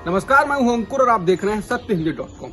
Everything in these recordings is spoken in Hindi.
नमस्कार, मैं हूं अंकुर और आप देख रहे हैं सत्यहिंदी.com।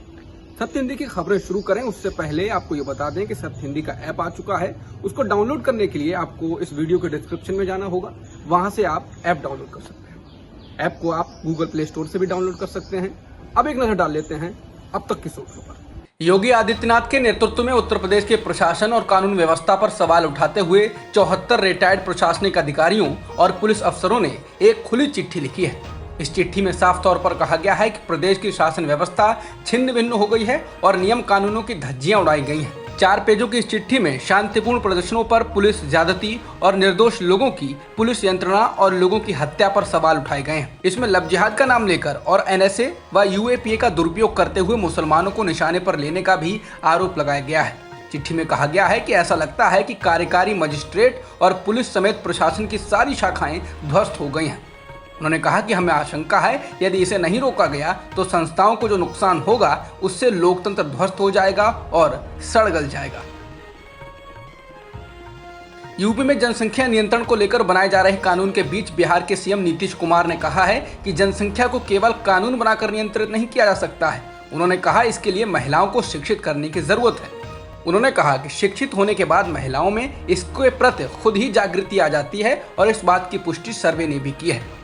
सत्य हिंदी की खबरें शुरू करें उससे पहले आपको ये बता दें कि सत्य हिंदी का ऐप आ चुका है। उसको डाउनलोड करने के लिए आपको इस वीडियो के डिस्क्रिप्शन में जाना होगा, वहां से आप ऐप डाउनलोड कर सकते हैं। ऐप को आप गूगल प्ले स्टोर से भी डाउनलोड कर सकते हैं। अब एक नजर डाल लेते हैं अब तक की सुर्खियों पर। योगी आदित्यनाथ के नेतृत्व में उत्तर प्रदेश के प्रशासन और कानून व्यवस्था पर सवाल उठाते हुए 74 रिटायर्ड प्रशासनिक अधिकारियों और पुलिस अफसरों ने एक खुली चिट्ठी लिखी है। इस चिट्ठी में साफ तौर पर कहा गया है कि प्रदेश की शासन व्यवस्था छिन्न भिन्न हो गई है और नियम कानूनों की धज्जियां उड़ाई गई हैं। 4 पेजों की इस चिट्ठी में शांतिपूर्ण प्रदर्शनों पर पुलिस ज्यादती और निर्दोष लोगों की पुलिस यंत्रणा और लोगों की हत्या पर सवाल उठाए गए हैं। इसमें लव जिहाद का नाम लेकर और NSA व UAPA का दुरुपयोग करते हुए मुसलमानों को निशाने पर लेने का भी आरोप लगाया गया है। चिट्ठी में कहा गया है कि ऐसा लगता है कि कार्यकारी मजिस्ट्रेट और पुलिस समेत प्रशासन की सारी शाखाएं ध्वस्त हो गई हैं। उन्होंने कहा कि हमें आशंका है यदि इसे नहीं रोका गया तो संस्थाओं को जो नुकसान होगा उससे लोकतंत्र ध्वस्त हो जाएगा और सड़गल जाएगा। यूपी में जनसंख्या नियंत्रण को लेकर बनाए जा रहे कानून के बीच बिहार के CM नीतीश कुमार ने कहा है कि जनसंख्या को केवल कानून बनाकर नियंत्रित नहीं किया जा सकता है। उन्होंने कहा इसके लिए महिलाओं को शिक्षित करने की जरूरत है। उन्होंने कहा कि शिक्षित होने के बाद महिलाओं में इसके प्रति खुद ही जागृति आ जाती है और इस बात की पुष्टि सर्वे ने भी की है।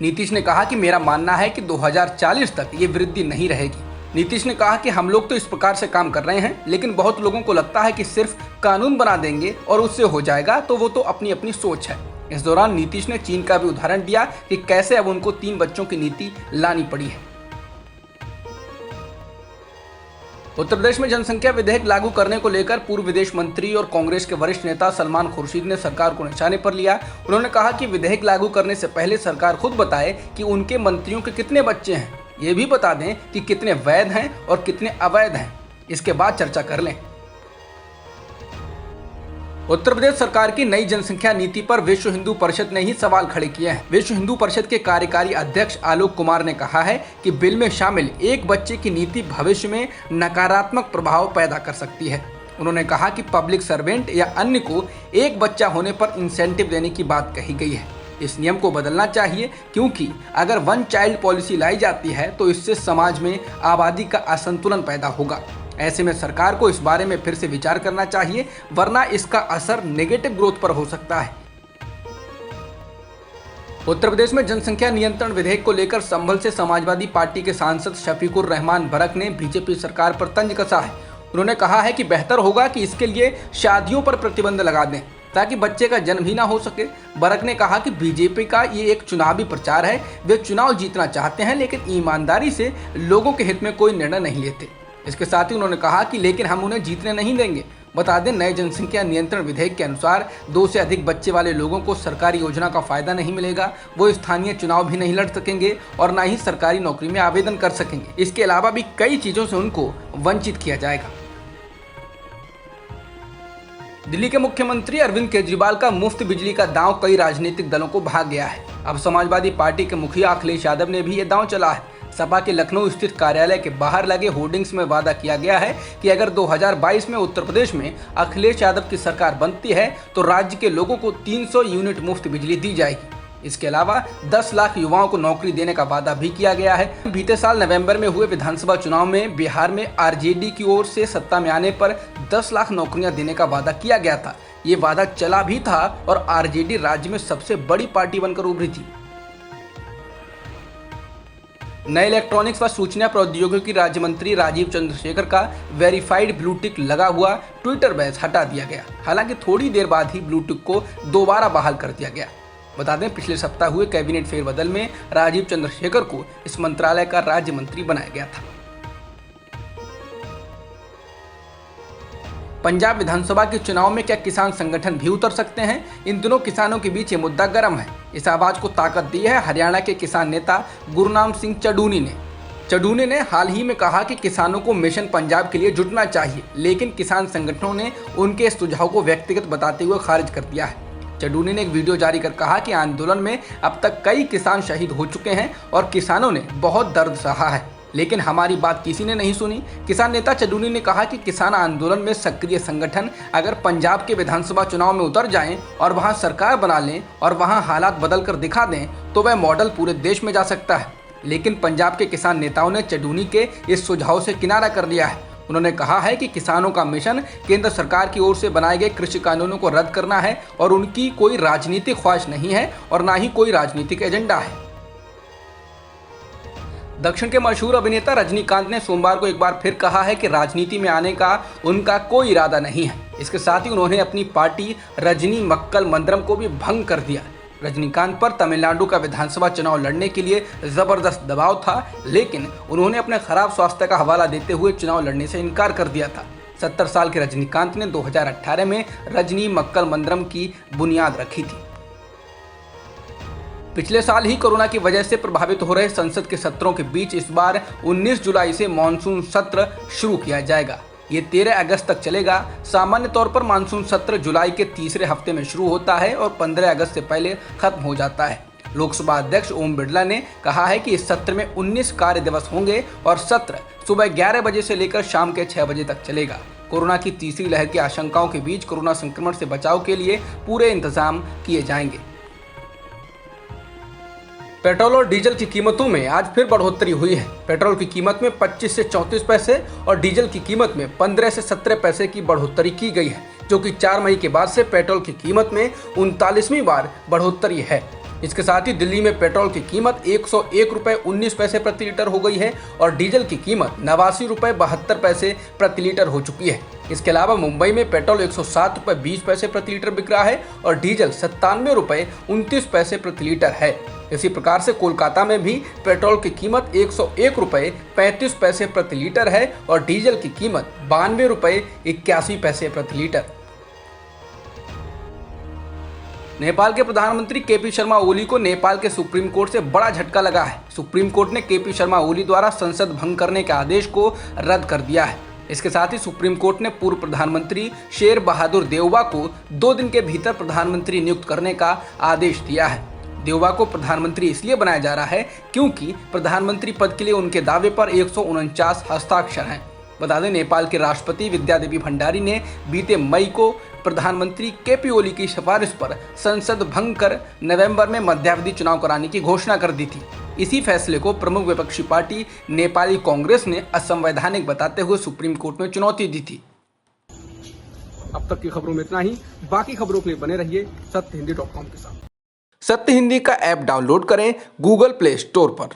नीतीश ने कहा कि मेरा मानना है कि 2040 तक ये वृद्धि नहीं रहेगी। नीतीश ने कहा कि हम लोग तो इस प्रकार से काम कर रहे हैं, लेकिन बहुत लोगों को लगता है कि सिर्फ कानून बना देंगे और उससे हो जाएगा, तो वो तो अपनी अपनी सोच है। इस दौरान नीतीश ने चीन का भी उदाहरण दिया कि कैसे अब उनको 3 बच्चों की नीति लानी पड़ी है। उत्तर प्रदेश में जनसंख्या विधेयक लागू करने को लेकर पूर्व विदेश मंत्री और कांग्रेस के वरिष्ठ नेता सलमान खुर्शीद ने सरकार को निशाने पर लिया। उन्होंने कहा कि विधेयक लागू करने से पहले सरकार खुद बताए कि उनके मंत्रियों के कितने बच्चे हैं, ये भी बता दें कि कितने वैध हैं और कितने अवैध हैं, इसके बाद चर्चा कर लें। उत्तर प्रदेश सरकार की नई जनसंख्या नीति पर विश्व हिंदू परिषद ने ही सवाल खड़े किए हैं। विश्व हिंदू परिषद के कार्यकारी अध्यक्ष आलोक कुमार ने कहा है कि बिल में शामिल एक बच्चे की नीति भविष्य में नकारात्मक प्रभाव पैदा कर सकती है। उन्होंने कहा कि पब्लिक सर्वेंट या अन्य को एक बच्चा होने पर इंसेंटिव देने की बात कही गई है। इस नियम को बदलना चाहिए, क्योंकि अगर 1 चाइल्ड पॉलिसी लाई जाती है तो इससे समाज में आबादी का असंतुलन पैदा होगा। ऐसे में सरकार को इस बारे में फिर से विचार करना चाहिए, वरना इसका असर नेगेटिव ग्रोथ पर हो सकता है। उत्तर प्रदेश में जनसंख्या नियंत्रण विधेयक को लेकर संभल से समाजवादी पार्टी के सांसद शफीकुर रहमान बरक ने बीजेपी सरकार पर तंज कसा है। उन्होंने कहा है कि बेहतर होगा कि इसके लिए शादियों पर प्रतिबंध लगा दें ताकि बच्चे का जन्म ही ना हो सके। बरक ने कहा कि बीजेपी का ये एक चुनावी प्रचार है, वे चुनाव जीतना चाहते हैं लेकिन ईमानदारी से लोगों के हित में कोई निर्णय नहीं लेते। इसके साथ ही उन्होंने कहा कि लेकिन हम उन्हें जीतने नहीं देंगे। बता दें, नए जनसंख्या नियंत्रण विधेयक के अनुसार 2 से अधिक बच्चे वाले लोगों को सरकारी योजना का फायदा नहीं मिलेगा, वो स्थानीय चुनाव भी नहीं लड़ सकेंगे और ना ही सरकारी नौकरी में आवेदन कर सकेंगे। इसके अलावा भी कई चीजों से उनको वंचित किया जाएगा। दिल्ली के मुख्यमंत्री अरविंद केजरीवाल का मुफ्त बिजली का दांव कई राजनीतिक दलों को भाग गया है। अब समाजवादी पार्टी के मुखिया अखिलेश यादव ने भी ये दांव चला है। सपा के लखनऊ स्थित कार्यालय के बाहर लगे होर्डिंग्स में वादा किया गया है कि अगर 2022 में उत्तर प्रदेश में अखिलेश यादव की सरकार बनती है तो राज्य के लोगों को 300 यूनिट मुफ्त बिजली दी जाएगी। इसके अलावा 10 लाख युवाओं को नौकरी देने का वादा भी किया गया है। बीते साल नवंबर में हुए विधानसभा चुनाव में बिहार में RJD की ओर से सत्ता में आने पर 10 लाख नौकरियां देने का वादा किया गया था। ये वादा चला भी था और RJD राज्य में सबसे बड़ी पार्टी बनकर उभरी थी। नए इलेक्ट्रॉनिक्स व सूचना प्रौद्योगिकी राज्य मंत्री राजीव चंद्रशेखर का वेरीफाइड ब्लू टिक लगा हुआ ट्विटर बैज हटा दिया गया। हालांकि थोड़ी देर बाद ही ब्लू टिक को दोबारा बहाल कर दिया गया। बता दें, पिछले सप्ताह हुए कैबिनेट फेरबदल में राजीव चंद्रशेखर को इस मंत्रालय का राज्य मंत्री बनाया गया था। पंजाब विधानसभा के चुनाव में क्या किसान संगठन भी उतर सकते हैं? इन दिनों किसानों के बीच ये मुद्दा गर्म है। इस आवाज को ताकत दी है हरियाणा के किसान नेता गुरनाम सिंह चडूनी ने हाल ही में कहा कि किसानों को मिशन पंजाब के लिए जुटना चाहिए, लेकिन किसान संगठनों ने उनके इस सुझाव को व्यक्तिगत बताते हुए खारिज कर दिया है। चडूनी ने एक वीडियो जारी कर कहा कि आंदोलन में अब तक कई किसान शहीद हो चुके हैं और किसानों ने बहुत दर्द सहा है, लेकिन हमारी बात किसी ने नहीं सुनी। किसान नेता चडूनी ने कहा कि किसान आंदोलन में सक्रिय संगठन अगर पंजाब के विधानसभा चुनाव में उतर जाएं और वहां सरकार बना लें और वहां हालात बदल कर दिखा दें तो वह मॉडल पूरे देश में जा सकता है। लेकिन पंजाब के किसान नेताओं ने चडूनी के इस सुझाव से किनारा कर लिया है। उन्होंने कहा है कि किसानों का मिशन केंद्र सरकार की ओर से बनाए गए कृषि कानूनों को रद्द करना है और उनकी कोई राजनीतिक ख्वाहिश नहीं है और ना ही कोई राजनीतिक एजेंडा है। दक्षिण के मशहूर अभिनेता रजनीकांत ने सोमवार को एक बार फिर कहा है कि राजनीति में आने का उनका कोई इरादा नहीं है। इसके साथ ही उन्होंने अपनी पार्टी रजनी मक्कल मंत्रम को भी भंग कर दिया। रजनीकांत पर तमिलनाडु का विधानसभा चुनाव लड़ने के लिए जबरदस्त दबाव था, लेकिन उन्होंने अपने खराब स्वास्थ्य का हवाला देते हुए चुनाव लड़ने से इनकार कर दिया था। 70 साल के रजनीकांत ने 2018 में रजनी मक्कल मंत्रम की बुनियाद रखी थी। पिछले साल ही कोरोना की वजह से प्रभावित हो रहे संसद के सत्रों के बीच इस बार 19 जुलाई से मानसून सत्र शुरू किया जाएगा। ये 13 अगस्त तक चलेगा। सामान्य तौर पर मानसून सत्र जुलाई के तीसरे हफ्ते में शुरू होता है और 15 अगस्त से पहले खत्म हो जाता है। लोकसभा अध्यक्ष ओम बिरला ने कहा है कि इस सत्र में 19 कार्य दिवस होंगे और सत्र सुबह 11 बजे से लेकर शाम के 6 बजे तक चलेगा। कोरोना की तीसरी लहर की आशंकाओं के बीच कोरोना संक्रमण से बचाव के लिए पूरे इंतजाम किए जाएंगे। पेट्रोल और डीजल की कीमतों में आज फिर बढ़ोतरी हुई है। पेट्रोल की कीमत में 25 से 34 पैसे और डीजल की कीमत में 15 से 17 पैसे की बढ़ोतरी की गई है, जो कि 4 मई के बाद से पेट्रोल की कीमत में 39वीं बार बढ़ोतरी है। इसके साथ ही दिल्ली में पेट्रोल की कीमत 101 रुपये 19 पैसे प्रति लीटर हो गई है और डीजल की कीमत 89 रुपये 72 पैसे प्रति लीटर हो चुकी है। इसके अलावा मुंबई में पेट्रोल 107 रुपये 20 पैसे प्रति लीटर बिक रहा है और डीजल 97 रुपये 29 पैसे प्रति लीटर है। इसी प्रकार से कोलकाता में भी पेट्रोल की कीमत 101 रुपये 35 पैसे प्रति लीटर है और डीजल की कीमत 92 रुपये 81 पैसे प्रति लीटर। नेपाल के प्रधानमंत्री केपी शर्मा ओली को नेपाल के सुप्रीम कोर्ट से बड़ा झटका लगा है। सुप्रीम कोर्ट ने केपी शर्मा ओली द्वारा संसद भंग करने के आदेश को रद्द कर दिया है। इसके साथ ही सुप्रीम कोर्ट ने पूर्व प्रधानमंत्री शेर बहादुर देउबा को 2 दिन के भीतर प्रधानमंत्री नियुक्त करने का आदेश दिया है। देउबा को प्रधानमंत्री इसलिए बनाया जा रहा है क्योंकि प्रधानमंत्री पद के लिए उनके दावे पर 149 हस्ताक्षर हैं। बता दें, नेपाल के राष्ट्रपति विद्यादेवी भंडारी ने बीते मई को प्रधानमंत्री केपी ओली की सिफारिश पर संसद भंग कर नवंबर में मध्यावधि चुनाव कराने की घोषणा कर दी थी। इसी फैसले को प्रमुख विपक्षी पार्टी नेपाली कांग्रेस ने असंवैधानिक बताते हुए सुप्रीम कोर्ट में चुनौती दी थी। अब तक की खबरों में इतना ही। बाकी खबरों के लिए बने रहिए सत्यहिंदी.com के साथ। सत्य हिंदी का ऐप डाउनलोड करें गूगल प्ले स्टोर पर।